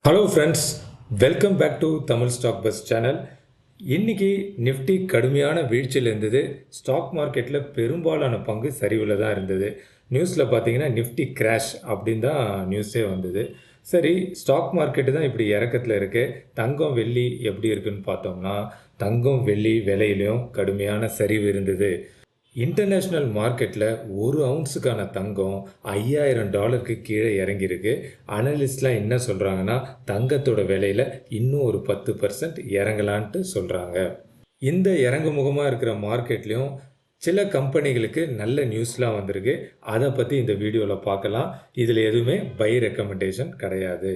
Hello friends, welcome back to Tamil stock bus channel. இன்றைக்கி Nifty கடுமையான வீழ்ச்சியில் இருந்தது. ஸ்டாக் மார்க்கெட்டில் பெரும்பாலான பங்கு சரிவில் தான் இருந்தது. நியூஸில் பார்த்தீங்கன்னா நிஃப்டி கிராஷ் அப்படின்னு தான் நியூஸே வந்தது. சரி, ஸ்டாக் மார்க்கெட்டு தான் இப்படி இறக்கத்தில் இருக்குது. தங்கம் வெள்ளி எப்படி இருக்குன்னு பார்த்தோம்னா, தங்கம் வெள்ளி விலையிலையும் கடுமையான சரிவு இருந்தது. இன்டர்நேஷ்னல் மார்க்கெட்டில் ஒரு அவுன்ஸுக்கான தங்கம் $5000 கீழே இறங்கியிருக்கு. அனலிஸ்ட்லாம் என்ன சொல்கிறாங்கன்னா, தங்கத்தோட விலையில் இன்னும் ஒரு 10% இறங்கலான்ட்டு சொல்கிறாங்க. இந்த இறங்குமுகமாக இருக்கிற மார்க்கெட்லேயும் சில கம்பெனிகளுக்கு நல்ல நியூஸ்லாம் வந்திருக்கு. அதை பற்றி இந்த வீடியோவில் பார்க்கலாம். இதில் எதுவுமே பை ரெக்கமெண்டேஷன் கிடையாது.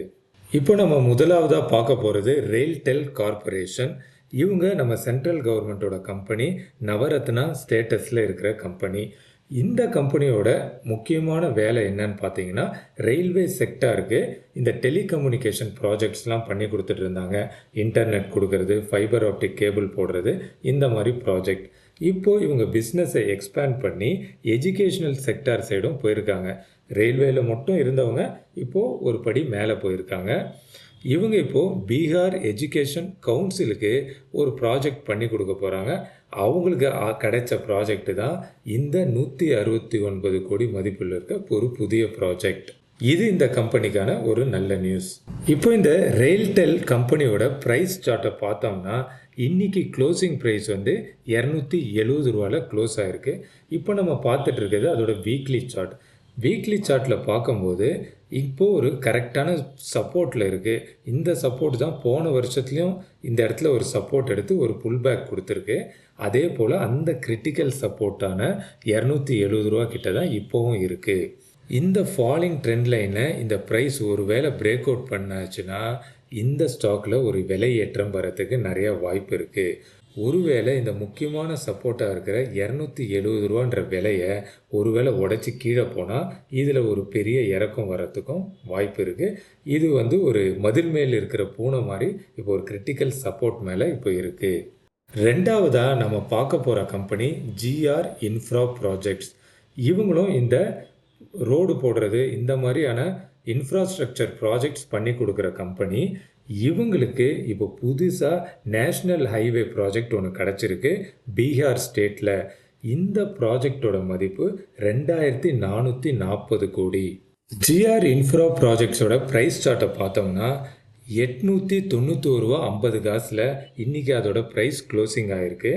இப்போ நம்ம முதலாவதாக பார்க்க போகிறது ரெயில்டெல் கார்பரேஷன். இவங்க நம்ம சென்ட்ரல் கவர்மெண்ட்டோட கம்பெனி, நவரத்னா ஸ்டேட்டஸில் இருக்கிற கம்பெனி. இந்த கம்பெனியோட முக்கியமான வேலை என்னன்னு பார்த்தீங்கன்னா, ரயில்வே செக்டாருக்கு இந்த டெலிகம்யூனிகேஷன் ப்ராஜெக்ட்ஸ்லாம் பண்ணி கொடுத்துட்டு இருந்தாங்க. இன்டர்நெட் கொடுக்கறது, ஃபைபர் ஆப்டிக் கேபிள் போடுறது, இந்த மாதிரி ப்ராஜெக்ட். இப்போது இவங்க பிஸ்னஸை எக்ஸ்பேண்ட் பண்ணி எஜுகேஷ்னல் செக்டார் சைடும் போயிருக்காங்க. ரயில்வேயில் மட்டும் இருந்தவங்க இப்போது ஒரு படி மேலே போயிருக்காங்க. இவங்க இப்போது பீகார் எஜுகேஷன் கவுன்சிலுக்கு ஒரு ப்ராஜெக்ட் பண்ணி கொடுக்க போகிறாங்க. அவங்களுக்கு கிடைச்ச ப்ராஜெக்ட் தான் இந்த 169 கோடி மதிப்பில் இருக்க ஒரு புதிய ப்ராஜெக்ட். இது இந்த கம்பெனிக்கான ஒரு நல்ல நியூஸ். இப்போ இந்த ரெயில்டெல் கம்பெனியோட ப்ரைஸ் சார்ட்டை பார்த்தோம்னா, இன்றைக்கி க்ளோசிங் ப்ரைஸ் வந்து $270 க்ளோஸ் ஆகிருக்கு. இப்போ நம்ம பார்த்துட்டு இருக்கிறது அதோட வீக்லி சார்ட். வீக்லி சார்ட்டில் பார்க்கும்போது இப்போது ஒரு கரெக்டான சப்போர்ட்டில் இருக்குது. இந்த சப்போர்ட் தான் போன வருஷத்துலேயும் இந்த இடத்துல ஒரு சப்போர்ட் எடுத்து ஒரு புல் பேக் கொடுத்துருக்கு. அதே போல் அந்த கிரிட்டிக்கல் சப்போர்ட்டான $270 கிட்ட தான் இப்போவும் இருக்குது. இந்த ஃபாலிங் ட்ரெண்ட் லைனை இந்த ப்ரைஸ் ஒரு வேளை பிரேக் அவுட் பண்ணாச்சுன்னா இந்த ஸ்டாக்கில் ஒரு விலை ஏற்றம் வரத்துக்கு நிறையா வாய்ப்பு இருக்குது. ஒருவேளை இந்த முக்கியமான சப்போர்ட்டாக இருக்கிற $270 விலையை ஒருவேளை உடச்சி கீழே போனால் இதில் ஒரு பெரிய இறக்கம் வரத்துக்கும் வாய்ப்பு இருக்குது. இது வந்து ஒரு மதில் மேல் இருக்கிற பூனை மாதிரி இப்போ ஒரு கிரிட்டிக்கல் சப்போர்ட் மேலே இப்போ இருக்குது. ரெண்டாவதாக நம்ம பார்க்க போகிற கம்பெனி ஜிஆர் இன்ஃப்ரா ப்ராஜெக்ட்ஸ். இவங்களும் இந்த ரோடு போடுறது, இந்த மாதிரியான இன்ஃப்ராஸ்ட்ரக்சர் ப்ராஜெக்ட்ஸ் பண்ணி கொடுக்குற கம்பெனி. இவங்களுக்கு இப்போ புதுசாக நேஷ்னல் ஹைவே ப்ராஜெக்ட் ஒன்று கிடச்சிருக்கு பீகார் ஸ்டேட்டில். இந்த ப்ராஜெக்டோட மதிப்பு 2440 கோடி. ஜிஆர் இன்ஃப்ரா ப்ராஜெக்ட்ஸோட ப்ரைஸ் சார்ட்டை பார்த்தோம்னா $891.50 இன்றைக்கி அதோட ப்ரைஸ் க்ளோசிங் ஆகிருக்கு.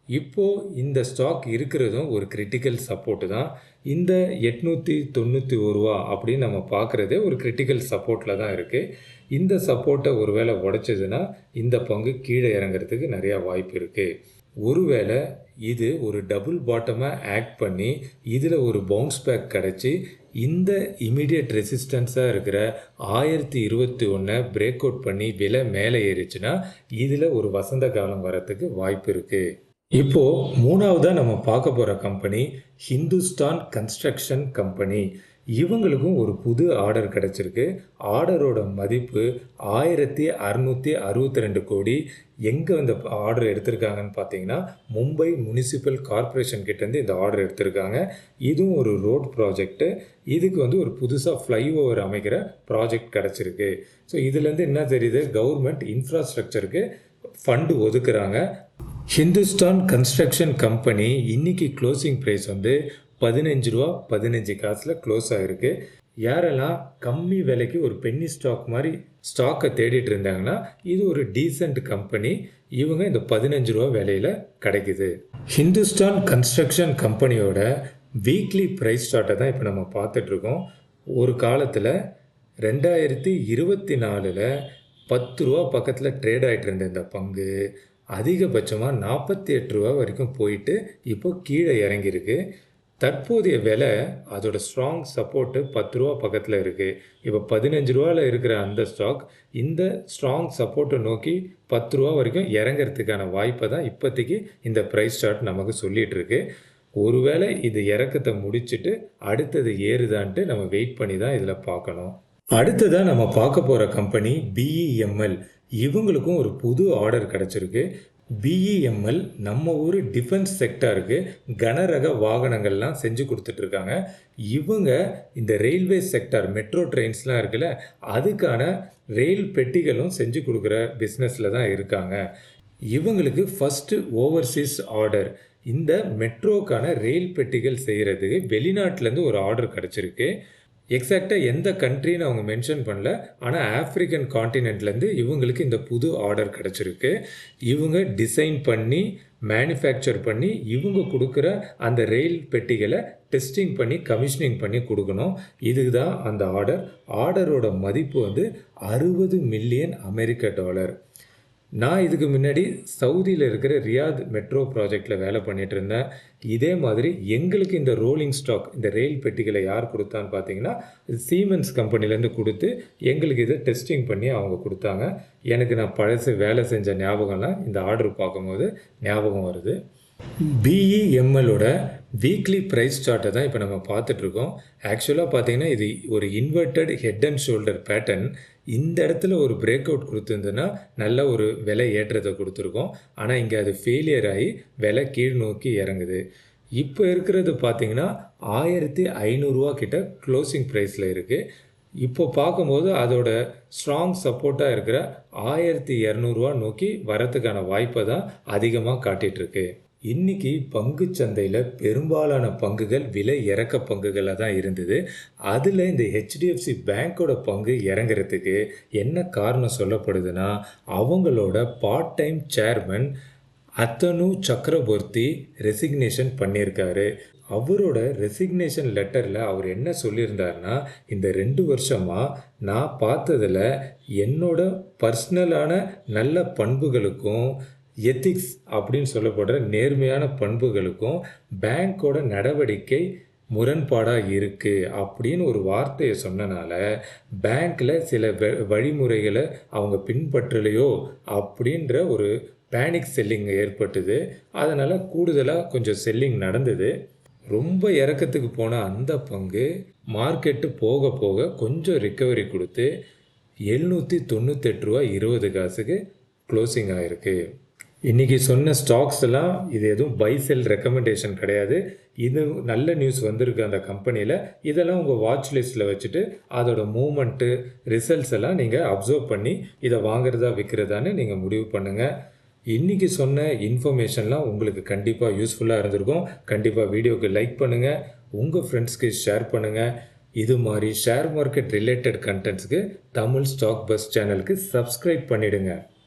இப்போது இந்த ஸ்டாக் இருக்கிறதும் ஒரு கிரிட்டிக்கல் சப்போர்ட்டு தான். இந்த $891 அப்படின்னு நம்ம பார்க்குறதே ஒரு கிரிட்டிக்கல் சப்போர்ட்டில் தான் இருக்குது. இந்த சப்போர்ட்டை ஒரு வேளை உடைச்சதுன்னா இந்த பங்கு கீழே இறங்கிறதுக்கு நிறையா வாய்ப்பு இருக்குது. ஒருவேளை இது ஒரு டபுள் பாட்டமாக ஆக்ட் பண்ணி இதில் ஒரு பவுன்ஸ் பேக் கிடச்சி இந்த இமீடியட் ரெசிஸ்டன்ஸாக இருக்கிற 1021 பிரேக் அவுட் பண்ணி விலை மேலே ஏறிச்சுன்னா இதில் ஒரு வசந்த காலம் வரத்துக்கு வாய்ப்பு இருக்குது. இப்போது மூணாவதாக நம்ம பார்க்க போகிற கம்பெனி ஹிந்துஸ்தான் கன்ஸ்ட்ரக்ஷன் கம்பெனி. இவங்களுக்கும் ஒரு புது ஆர்டர் கிடச்சிருக்கு. ஆர்டரோட மதிப்பு 1662 கோடி. எங்கே இந்த ஆர்டர் எடுத்திருக்காங்கன்னு பார்த்தீங்கன்னா, மும்பை முனிசிபல் கார்பரேஷன் கிட்டேருந்து இந்த ஆர்டர் எடுத்திருக்காங்க. இதுவும் ஒரு ரோட் ப்ராஜெக்ட்டு. இதுக்கு வந்து ஒரு புதுசாக ஃப்ளைஓவர் அமைக்கிற ப்ராஜெக்ட் கிடச்சிருக்கு. ஸோ இதுலேருந்து என்ன தெரியுது, கவர்மெண்ட் இன்ஃப்ராஸ்ட்ரக்சருக்கு ஃபண்டு ஒதுக்குறாங்க. ஹிந்துஸ்தான் கன்ஸ்ட்ரக்ஷன் கம்பெனி இன்றைக்கி க்ளோசிங் ப்ரைஸ் வந்து $15.15 க்ளோஸ் ஆகிருக்கு. யாரெல்லாம் கம்மி விலைக்கு ஒரு பென்னி ஸ்டாக் மாதிரி ஸ்டாக்கை தேடிட்டு இருந்தாங்கன்னா இது ஒரு டீசெண்ட் கம்பெனி. இவங்க இந்த $15 விலையில் கிடைக்குது. ஹிந்துஸ்தான் கன்ஸ்ட்ரக்ஷன் கம்பெனியோட வீக்லி ப்ரைஸ் சார்ட்டை தான் இப்போ நம்ம பார்த்துட்ருக்கோம். ஒரு காலத்தில் 2024 $10 பக்கத்தில் ட்ரேட் ஆகிட்டு இருந்த இந்த பங்கு அதிகபட்சமாக $48 வரைக்கும் போயிட்டு இப்போ கீழே இறங்கியிருக்கு. தற்போதைய விலை அதோட ஸ்ட்ராங் சப்போர்ட்டு $10 பக்கத்தில் இருக்குது. இப்போ $15 இருக்கிற அந்த ஸ்டாக் இந்த ஸ்ட்ராங் சப்போர்ட்டை நோக்கி $10 வரைக்கும் இறங்கிறதுக்கான வாய்ப்பை தான் இப்போதைக்கு இந்த ப்ரைஸ் சார்ட் நமக்கு சொல்லிகிட்டு இருக்கு. ஒருவேளை இது இறக்கத்தை முடிச்சுட்டு அடுத்தது ஏறுதான்ட்டு நம்ம வெயிட் பண்ணி தான் இதில் பார்க்கணும். அடுத்ததாக நம்ம பார்க்க போகிற கம்பெனி பிஇஎம்எல். இவங்களுக்கும் ஒரு புது ஆர்டர் கிடச்சிருக்கு. பிஇஎம்எல் நம்ம ஊர் டிஃபென்ஸ் செக்டாருக்கு கனரக வாகனங்கள்லாம் செஞ்சு கொடுத்துட்ருக்காங்க. இவங்க இந்த ரயில்வே செக்டார் மெட்ரோ ட்ரெயின்ஸ்லாம் இருக்குல்ல, அதுக்கான ரயில் பெட்டிகளும் செஞ்சு கொடுக்குற பிஸ்னஸில் தான் இருக்காங்க. இவங்களுக்கு ஃபஸ்ட்டு ஓவர்சீஸ் ஆர்டர் இந்த மெட்ரோக்கான ரயில் பெட்டிகள் செய்கிறதுக்கு வெளிநாட்டிலேருந்து ஒரு ஆர்டர் கிடச்சிருக்கு. எக்ஸாக்டாக எந்த கண்ட்ரின்னு அவங்க மென்ஷன் பண்ணல. ஆனால் ஆஃப்ரிக்கன் காண்டினென்ட்லேருந்து இவங்களுக்கு இந்த புது ஆர்டர் கிடச்சிருக்கு. இவங்க டிசைன் பண்ணி மேனுஃபேக்சர் பண்ணி இவங்க கொடுக்குற அந்த ரயில் பெட்டிகளை டெஸ்டிங் பண்ணி கமிஷனிங் பண்ணி கொடுக்கணும். இதுதான் அந்த ஆர்டரோட மதிப்பு வந்து $60 மில்லியன் அமெரிக்க. நான் இதுக்கு முன்னாடி சவுதியில் இருக்கிற ரியாத் மெட்ரோ ப்ராஜெக்டில் வேலை பண்ணிகிட்டு இருந்தேன். இதே மாதிரி எங்களுக்கு இந்த ரோலிங் ஸ்டாக் இந்த ரயில் பெட்டிகளை யார் கொடுத்தான்னு பார்த்தீங்கன்னா சீமென்ஸ் கம்பெனிலேருந்து கொடுத்து எங்களுக்கு இதை டெஸ்டிங் பண்ணி அவங்க கொடுத்தாங்க. எனக்கு நான் பழசு வேலை செஞ்ச ஞாபகம்லாம் இந்த ஆர்டர் பார்க்கும்போது ஞாபகம் வருது. பிஇஎம்எலோட வீக்லி ப்ரைஸ் சார்ட்டை தான் இப்போ நம்ம பார்த்துட்ருக்கோம். ஆக்சுவலாக பார்த்தீங்கன்னா இது ஒரு inverted head and shoulder pattern. இந்த இடத்துல ஒரு பிரேக் அவுட் கொடுத்துருந்துன்னா நல்ல ஒரு விலை ஏற்றத்தை கொடுத்துருக்கோம். ஆனால் இங்கே அது ஃபெயிலியர் ஆகி விலை கீழ் நோக்கி இறங்குது. இப்போ இருக்கிறது பார்த்தீங்கன்னா 1500 கிட்ட க்ளோசிங் ப்ரைஸில் இருக்குது. இப்போ பார்க்கும்போது அதோட ஸ்ட்ராங் சப்போர்ட்டாக இருக்கிற 1200 நோக்கி வரத்துக்கான வாய்ப்பை தான் அதிகமாக காட்டிகிட்ருக்கு. இன்றைக்கி பங்குச்சந்தையில் பெரும்பாலான பங்குகள் விலை இறக்க பங்குகளாக தான் இருந்தது. அதில் இந்த ஹெச்டிஎஃப்சி பேங்க்கோட பங்கு இறங்குறதுக்கு என்ன காரணம் சொல்லப்படுதுன்னா அவங்களோட பார்ட் டைம் சேர்மன் அத்தனு சக்கரவர்த்தி ரெசிக்னேஷன் பண்ணியிருக்காரு. அவரோட ரெசிக்னேஷன் லெட்டரில் அவர் என்ன சொல்லியிருந்தாருன்னா இந்த 2 வருஷமாக நான் பார்த்ததில் என்னோட பர்சனலான நல்ல பண்புகளுக்கும் எத்திக்ஸ் அப்படின்னு சொல்லப்படுற நேர்மையான பண்புகளுக்கும் பேங்க்கோட நடவடிக்கை முரண்பாடாக இருக்குது அப்படின்னு ஒரு வார்த்தையை சொன்னனால பேங்க்கில் சில வழிமுறைகளை அவங்க பின்பற்றலையோ அப்படின்ற ஒரு பேனிக் செல்லிங் ஏற்பட்டது. அதனால் கூடுதலாக கொஞ்சம் செல்லிங் நடந்தது. ரொம்ப இறக்கத்துக்கு போன அந்த பங்கு மார்க்கெட்டு போக போக கொஞ்சம் ரிக்கவரி கொடுத்து $798.20 க்ளோசிங் ஆகிருக்கு. இன்றைக்கி சொன்ன ஸ்டாக்ஸ் எல்லாம் இது எதுவும் பை செல் ரெக்கமெண்டேஷன் கிடையாது. இது நல்ல நியூஸ் வந்திருக்கு அந்த கம்பெனியில். இதெல்லாம் உங்கள் வாட்ச் லிஸ்ட்டில் வச்சுட்டு அதோட மூமெண்ட்டு ரிசல்ட்ஸ் எல்லாம் நீங்கள் அப்சர்வ் பண்ணி இதை வாங்குறதா விற்கிறதான்னு நீங்கள் முடிவு பண்ணுங்கள். இன்றைக்கி சொன்ன இன்ஃபர்மேஷன்லாம் உங்களுக்கு கண்டிப்பாக யூஸ்ஃபுல்லாக இருந்திருக்கும். கண்டிப்பாக வீடியோவுக்கு லைக் பண்ணுங்கள், உங்கள் ஃப்ரெண்ட்ஸ்க்கு ஷேர் பண்ணுங்கள். இது மாதிரி ஷேர் மார்க்கெட் ரிலேட்டட் கண்டென்ட்ஸ்க்கு தமிழ் ஸ்டாக் பஸ் சேனலுக்கு சப்ஸ்கிரைப் பண்ணிவிடுங்க.